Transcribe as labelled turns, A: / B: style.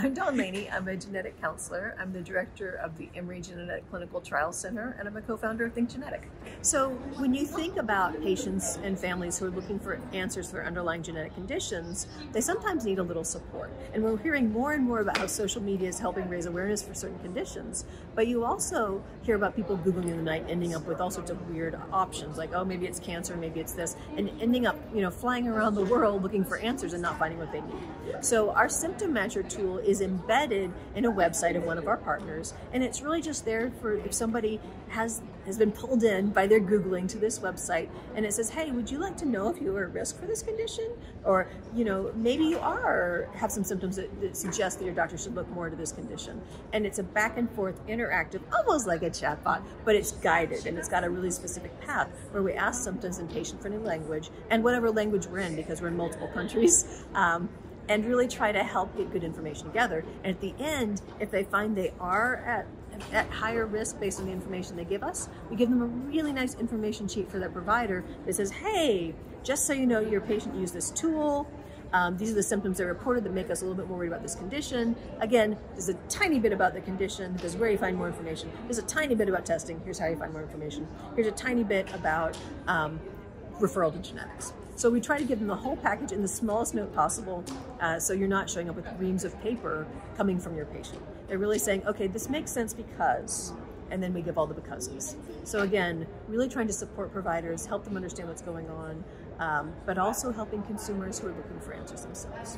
A: I'm Dawn Laney. I'm a genetic counselor. I'm the director of the Emory Genetic Clinical Trial Center, and I'm a co-founder of ThinkGenetic. So when you think about patients and families who are looking for answers to their underlying genetic conditions, they sometimes need a little support. And we're hearing more and more about how social media is helping raise awareness for certain conditions. But you also hear about people Googling in the night, ending up with all sorts of weird options, like, oh, maybe it's cancer, maybe it's this, and ending up, flying around the world looking for answers and not finding what they need. So our SymptomMatcher tool is embedded in a website of one of our partners, and it's really just there for if somebody has been pulled in by their Googling to this website, and it says, hey, would you like to know if you are at risk for this condition? Or, maybe you have some symptoms that suggest that your doctor should look more into this condition. And it's a back and forth interactive, almost like a chatbot, but it's guided, and it's got a really specific path where we ask symptoms in patient-friendly language, and whatever language we're in, because we're in multiple countries, and really try to help get good information together. And at the end, if they find they are at higher risk based on the information they give us, we give them a really nice information sheet for their provider that says, hey, just so you know, your patient used this tool. These are the symptoms they reported that make us a little bit more worried about this condition. Again, there's a tiny bit about the condition. There's where you find more information. There's a tiny bit about testing. Here's how you find more information. Here's a tiny bit about referral to genetics. So we try to give them the whole package in the smallest note possible, so you're not showing up with reams of paper coming from your patient. They're really saying, okay, this makes sense because, and then we give all the becauses. So again, really trying to support providers, help them understand what's going on, but also helping consumers who are looking for answers themselves.